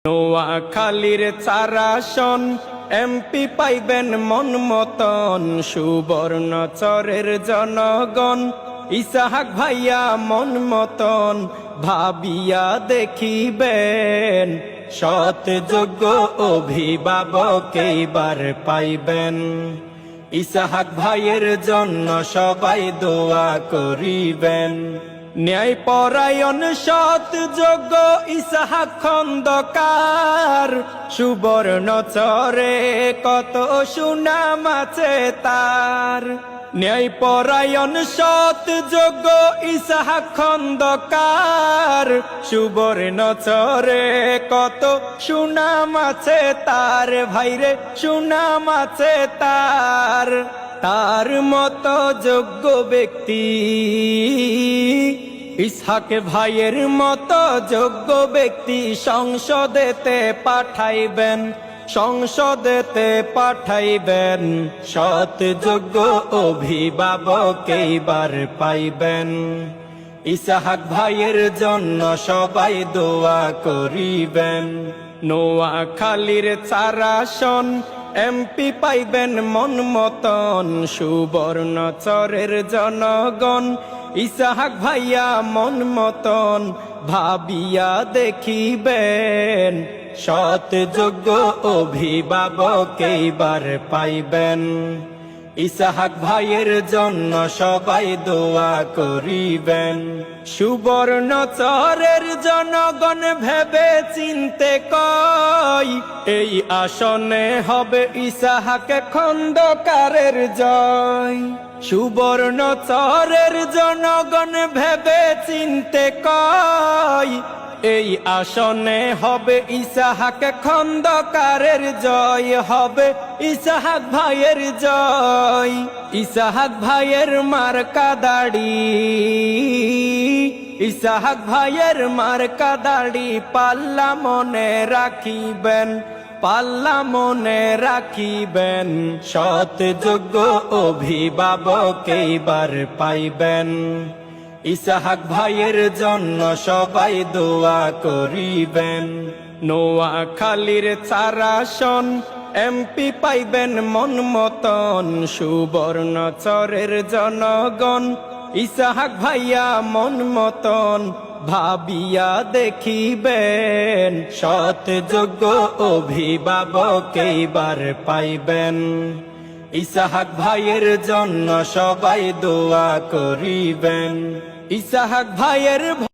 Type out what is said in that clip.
নোয়াখালীর ৪ আসন এমপি পাইবেন মন মতন। সুবর্ণচরের জনগণ ইসাহাক ভাইয়া মন মতন ভাবিয়া দেখিবেন। সৎ যোগ্য অভিভাবক এইবার পাইবেন। ইসাহাক ভাইয়ের জন্য সবাই দোয়া করিবেন। ন্যায় পরায়ণ সৎ যোগ্য ইসাহাক খন্দকার। সুবর্ণচরে কত সুনাম আছে তার। ন্যায় পরায়ণ সৎ যোগ্য ইসাহাক খন্দকার। সুবর্ণচরে কত সুনাম আছে তার। ভাইরে সুনাম আছে তার। তার মতো যোগ্য ব্যক্তি ইসহাক ভাইয়ের মতো যোগ্য ব্যক্তি সংসদেতে পাঠাইবেন। সংসদেতে পাঠাইবেন। সৎ যোগ্য অভিভাবক এইবার পাইবেন। ইসহাক ভাইয়ের জন্য সবাই দোয়া করিবেন। নোয়াখালীর ৪ আসন এমপি পাইবেন মন মতন। সুবর্ণচরের জনগণ ইসাহাক ভাইয়া মন মতন ভাবিয়া দেখিবেন। সৎ যোগ্য অভিভাবক এইবার পাইবেন। ইসাহাক ভাইয়ের জন্য সবাই দোয়া করিবেন। সুবর্ণচরের জনগণ ভেবে চিনতে কয়, এই আসনে হবে ইসাহাক খন্দকারের জয়। সুবর্ণচরের জনগণ ভেবে চিনতে কয়, এই আসনে হবে ইসাহাক খন্দকারের জয়। হবে ইসাহাক ভাইয়ের জয়। ইসাহাক ভাইয়ের মার্কা দাড়ি। ইসাহাক ভাইয়ের মার্কা দাড়ি পাল্লা মনে রাখিবেন। পাল্লা মনে রাখিবেন। সৎ যোগ্য অভিভাবক এইবার পাইবেন। ইসাহাক ভাইয়ের জন্য সবাই দোয়া করিবেন। নোয়াখালীর ৪ আসন এমপি পাইবেন মন মতন। সুবর্ণচরের জনগণ ইসাহাক ভাইয়া মন মতন ভাবিয়া দেখিবেন। সৎ যোগ্য অভিভাবক এইবার পাইবেন। ইসাহাক ভাইয়ের জন্য সবাই দোয়া করিবেন। ইসাহাক ভাইয়ের